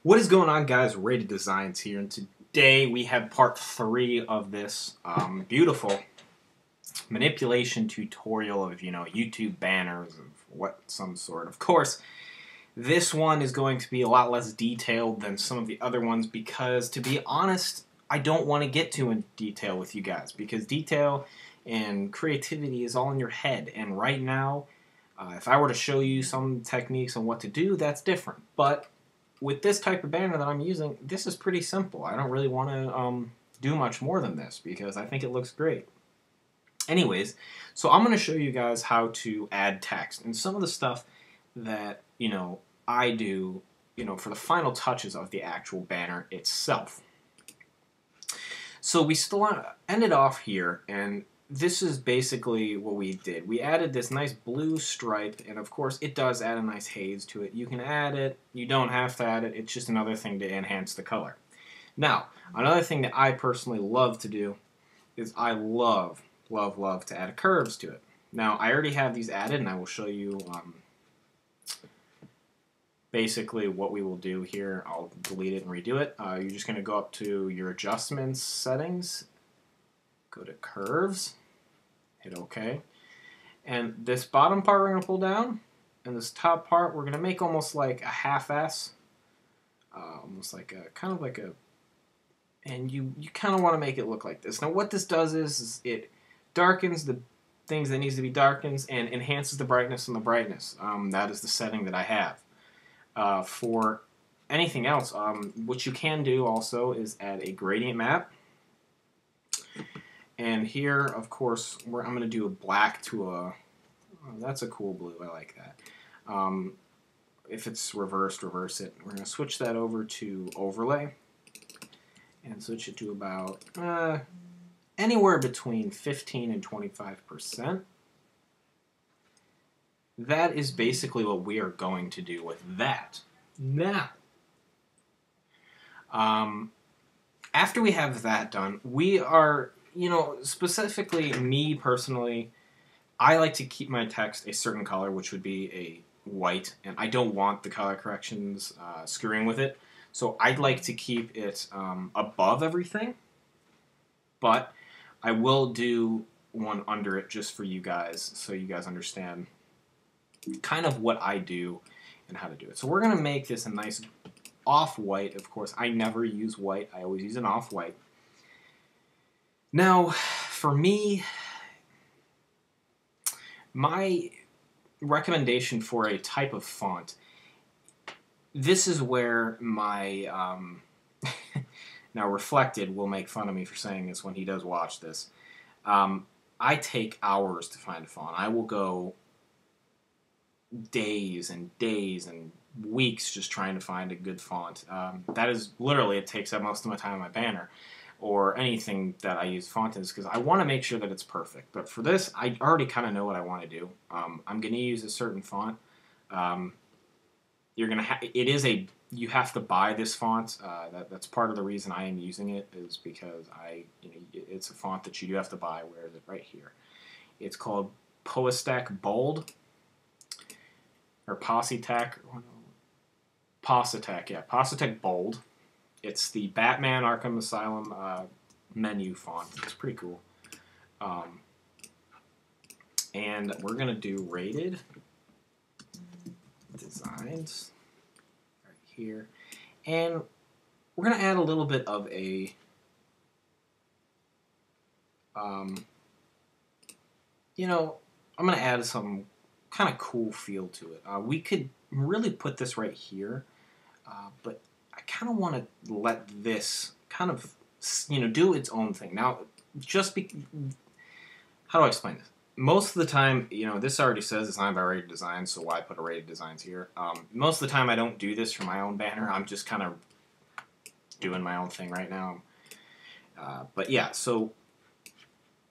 What is going on, guys? Rated Designs here, and today we have part 3 of this beautiful manipulation tutorial of, YouTube banners of some sort. Of course, this one is going to be a lot less detailed than some of the other ones because, to be honest, I don't want to get too in detail with you guys because detail and creativity is all in your head, and right now, if I were to show you some techniques on what to do, that's different. But with this type of banner that I'm using, this is pretty simple. I don't really want to do much more than this because I think it looks great. Anyways, so I'm going to show you guys how to add text and some of the stuff that, I do, for the final touches of the actual banner itself. So we still ended off here, and this is basically what we did. We added this nice blue stripe, and of course it does add a nice haze to it. You can add it, you don't have to add it, it's just another thing to enhance the color. Now, another thing that I personally love to do is I love to add curves to it. Now, I already have these added, and I will show you basically what we will do here. I'll delete it and redo it. You're just going to go up to your adjustments settings, go to curves, hit OK, and this bottom part we're going to pull down, and this top part we're going to make almost like a half S, almost like a kind of like a, and you kind of want to make it look like this. Now what this does is it darkens the things that needs to be darkened and enhances the brightness and the brightness. That is the setting that I have. For anything else, what you can do also is add a gradient map. And here, of course, I'm going to do a black to a, that's a cool blue, I like that. If it's reversed, reverse it. We're going to switch that over to overlay and switch it to about anywhere between 15 and 25%. That is basically what we are going to do with that. Now, after we have that done, we are, specifically me personally, I like to keep my text a certain color, which would be a white, and I don't want the color corrections screwing with it. So I'd like to keep it above everything, but I will do one under it just for you guys, so you guys understand kind of what I do and how to do it. So we're going to make this a nice off-white. Of course, I never use white. I always use an off-white. Now, for me, my recommendation for a type of font, this is where my, now Reflected will make fun of me for saying this when he does watch this. I take hours to find a font. I will go days and weeks just trying to find a good font. That is literally, it takes up most of my time on my banner or anything that I use font is because I want to make sure that it's perfect. But for this, I already kind of know what I want to do. I'm going to use a certain font. You're going to you have to buy this font. That's part of the reason I am using it is because it's a font that you do have to buy. Where is it? Right here. It's called Positech Bold. Or Positech, yeah, Positech Bold. It's the Batman Arkham Asylum menu font. It's pretty cool. And we're going to do Rated Designs right here. And we're going to add a little bit of a, I'm going to add some kind of cool feel to it. We could really put this right here, but I kind of want to let this kind of, do its own thing. Now, how do I explain this? Most of the time, this already says designed by Rated Designs, so why put a Rated Designs here? Most of the time I don't do this for my own banner. I'm just kind of doing my own thing right now. But yeah, so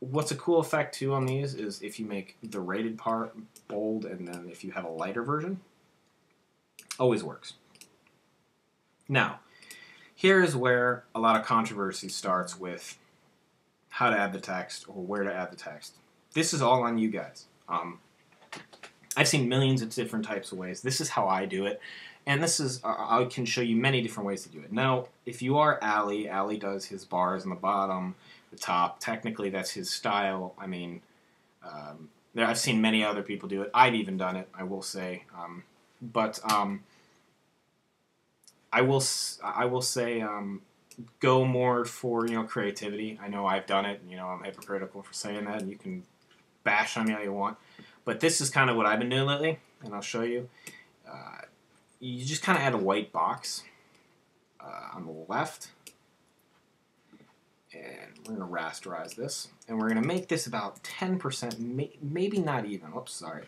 what's a cool effect too on these is if you make the rated part bold and then if you have a lighter version, always works. Now, here is where a lot of controversy starts with how to add the text or where to add the text. This is all on you guys. I've seen millions of different types of ways. This is how I do it. And this is, I can show you many different ways to do it. Now, if you are Ali does his bars on the bottom, the top. Technically, that's his style. I mean, I've seen many other people do it. I've even done it, I will say. But I will say go more for creativity. I know I've done it. I'm hypocritical for saying that, and you can bash on me all you want. But this is kind of what I've been doing lately, and I'll show you. You just kind of add a white box on the left, and we're going to rasterize this, and we're going to make this about 10%, maybe not even. Oops, sorry.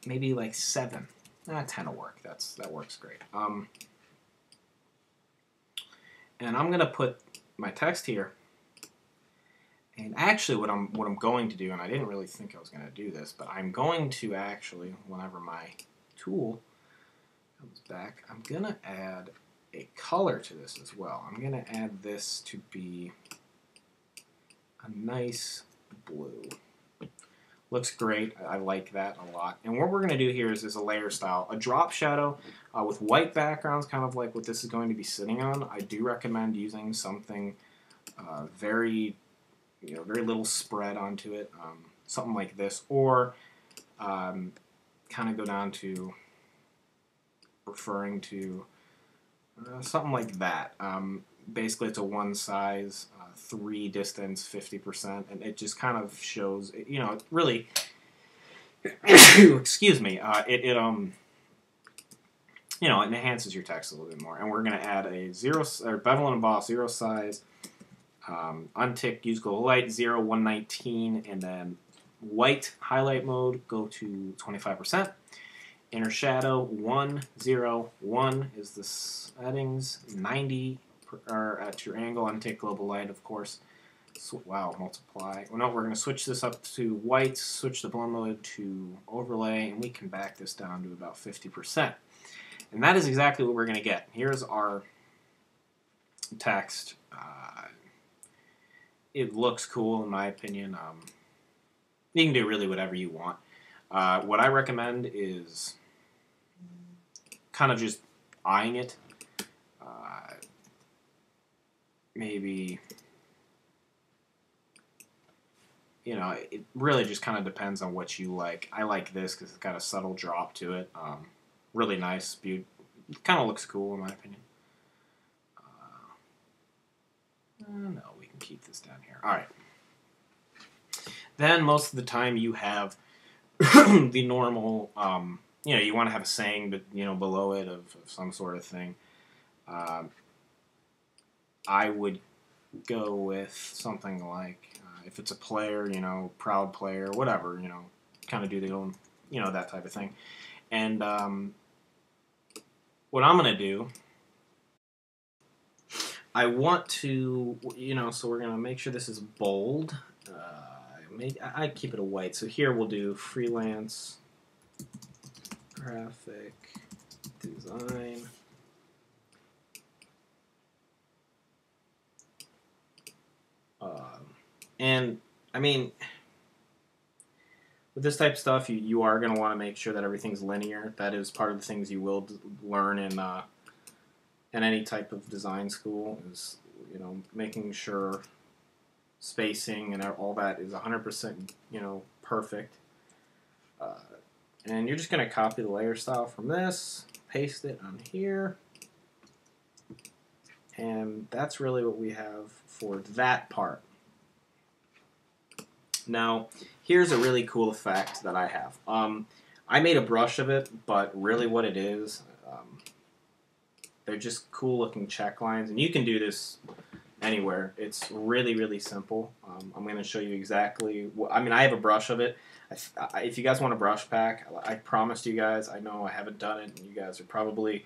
Maybe like 7. 10 will work. That works great. And I'm going to put my text here. And actually, what I'm going to do, and I didn't really think I was going to do this, but I'm going to actually, whenever my tool comes back, I'm going to add a color to this as well. I'm going to add this to be a nice blue. Looks great. I like that a lot. And what we're going to do here is a layer style. A drop shadow with white backgrounds, kind of like what this is going to be sitting on. I do recommend using something very little spread onto it. Something like this. Or kind of go down to referring to something like that. Basically, it's a one size, 3 distance, 50%, and it just kind of shows, it really, excuse me, it enhances your text a little bit more. And we're going to add a bevel and emboss, 0 size, untick, use glow light, 0, 119, and then white highlight mode, go to 25%. Inner shadow, 1, 0, 1 is the settings, 90 are at your angle, untick global light, of course. So, wow, multiply. Well, no, we're going to switch this up to white, switch the blend mode to overlay, and we can back this down to about 50%. And that is exactly what we're going to get. Here's our text. It looks cool, in my opinion. You can do really whatever you want. What I recommend is kind of just eyeing it. Maybe, it really just kind of depends on what you like. I like this because it's got a subtle drop to it. Really nice. Kind of looks cool, in my opinion. No, we can keep this down here. All right. Then most of the time you have the normal, you want to have a saying, but below it of some sort of thing. I would go with something like, if it's a player, proud player, whatever, kind of do the own, that type of thing. And what I'm going to do, I want to, so we're going to make sure this is bold. I keep it a white. So here we'll do freelance graphic design. And I mean, with this type of stuff, you are going to want to make sure that everything's linear. That is part of the things you will learn in any type of design school, is making sure spacing and all that is 100% perfect. And you're just going to copy the layer style from this, paste it on here, and that's really what we have for that part. Now, here's a really cool effect that I have. I made a brush of it, but really what it is, they're just cool looking check lines, and you can do this anywhere. It's really, really simple. I'm going to show you exactly I have a brush of it. If you guys want a brush pack, I promised you guys. I know I haven't done it, and you guys are probably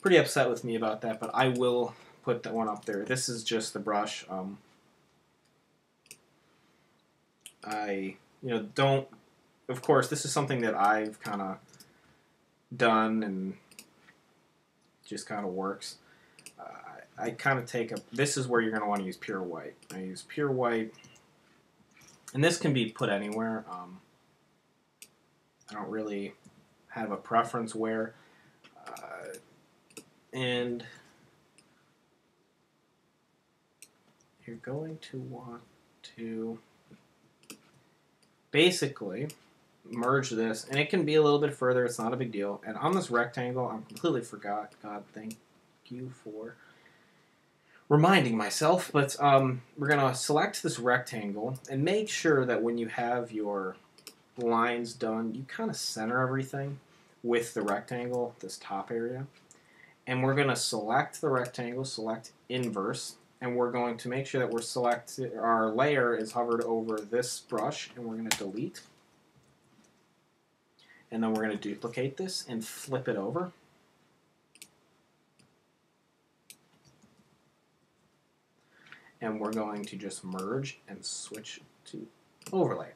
pretty upset with me about that, but I will put that one up there. This is just the brush. Of course, this is something that I've kind of done and just kind of works. I kind of this is where you're going to want to use pure white. I use pure white, and this can be put anywhere. I don't really have a preference where. And you're going to want to basically merge this, and it can be a little bit further, it's not a big deal. And on this rectangle, I completely forgot. God, thank you for reminding myself. But we're going to select this rectangle and make sure that when you have your lines done, you kind of center everything with the rectangle, this top area. And we're going to select the rectangle, select inverse, and we're going to make sure that our layer is hovered over this brush, and we're going to delete. And then we're going to duplicate this and flip it over. And we're going to just merge and switch to overlay.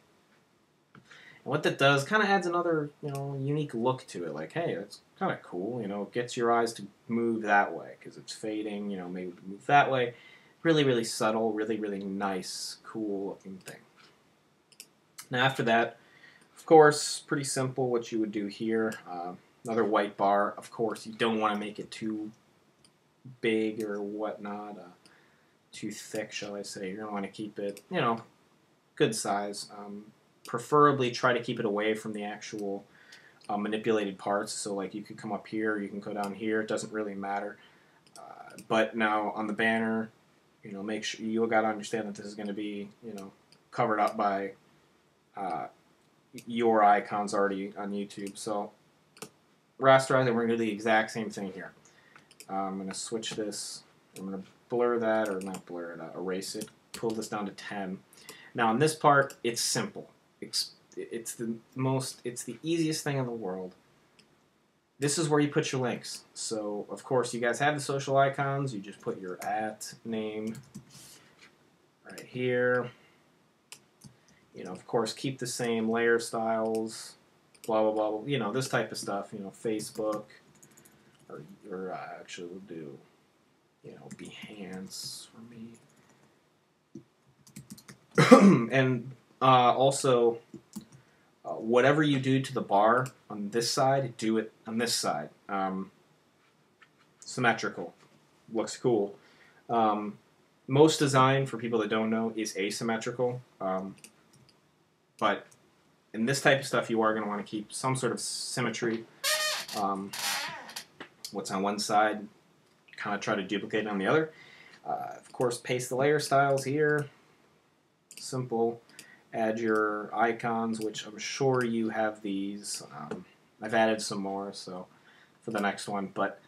And what that does, kind of adds another, unique look to it. Like, hey, that's kind of cool. It gets your eyes to move that way because it's fading. Maybe move that way. Really, really subtle. Really, really nice, cool looking thing. Now after that, of course, pretty simple. What you would do here, another white bar. Of course, you don't want to make it too big or whatnot. Too thick, shall I say. You're going to want to keep it, good size. Preferably try to keep it away from the actual manipulated parts. So like you could come up here, you can go down here, it doesn't really matter. But now on the banner, make sure you got to understand that this is going to be, covered up by your icons already on YouTube. So rasterize, and we're going to do the exact same thing here. I'm going to switch this. I'm going to blur that, or not blur it, erase it, pull this down to 10. Now on this part, it's simple. It's the easiest thing in the world. This is where you put your links. So of course you guys have the social icons. You just put your @ right here. Of course keep the same layer styles, blah blah blah. This type of stuff. Facebook, or actually we'll do, Behance for me. And also, whatever you do to the bar on this side, do it on this side. Symmetrical. Looks cool. Most design, for people that don't know, is asymmetrical. But in this type of stuff, you are going to want to keep some sort of symmetry. What's on one side, kind of try to duplicate it on the other. Of course, paste the layer styles here. Simple. Add your icons, which I'm sure you have these. I've added some more, so for the next one. But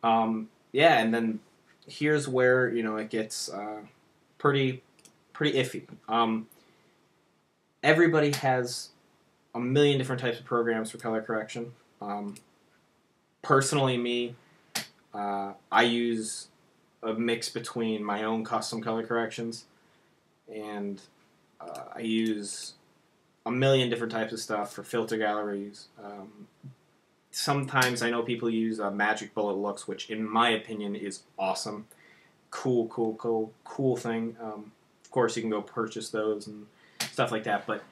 yeah, and then here's where it gets pretty iffy. Everybody has a million different types of programs for color correction. Personally, me, I use a mix between my own custom color corrections and I use a million different types of stuff for filter galleries. Sometimes I know people use Magic Bullet looks, which in my opinion is awesome. Cool thing. Of course, you can go purchase those and stuff like that. But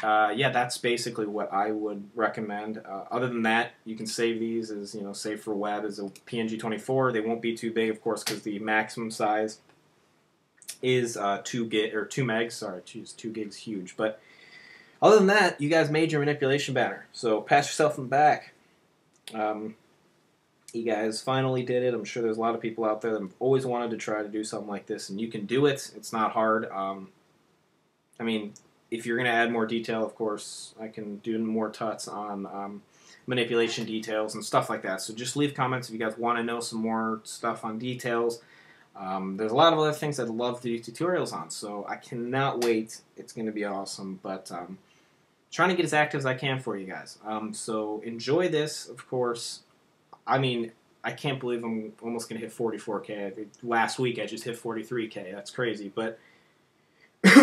yeah, that's basically what I would recommend. Other than that, you can save these as save for web as a PNG 24. They won't be too big, of course, because the maximum size is 2 megs. Sorry, 2 gigs, huge. But other than that, you guys made your manipulation banner. So pat yourself in the back. You guys finally did it. I'm sure there's a lot of people out there that have always wanted to try to do something like this, and you can do it. It's not hard. I mean, if you're going to add more detail, of course, I can do more tuts on manipulation details and stuff like that. So just leave comments if you guys want to know some more stuff on details. There's a lot of other things I'd love to do tutorials on, so I cannot wait. It's going to be awesome, but trying to get as active as I can for you guys. So enjoy this, of course. I mean, I can't believe I'm almost going to hit 44K. Last week I just hit 43K. That's crazy, but 40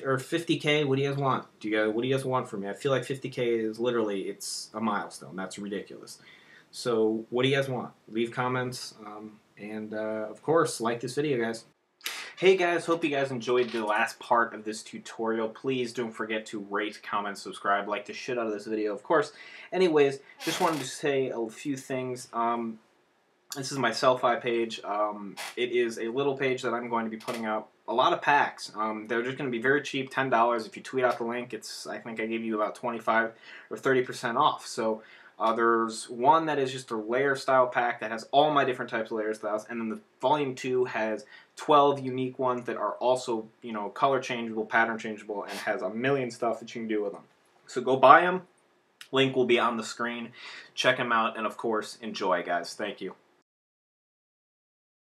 or 50K, what do you guys want? What do you guys want from me? I feel like 50K is literally, it's a milestone. That's ridiculous. So what do you guys want? Leave comments, and of course, like this video, guys. Hey guys, hope you guys enjoyed the last part of this tutorial. Please don't forget to rate, comment, subscribe, like the shit out of this video, of course. Anyways, just wanted to say a few things. This is my sell-fi page. It is a little page that I'm going to be putting out a lot of packs. They're just going to be very cheap, $10. If you tweet out the link, I think I gave you about 25 or 30% off. So there's one that is just a layer style pack that has all my different types of layer styles, and then the volume 2 has 12 unique ones that are also, you know, color changeable, pattern changeable, and has a million stuff that you can do with them. So go buy them. Link will be on the screen. Check them out, and of course, enjoy, guys. Thank you.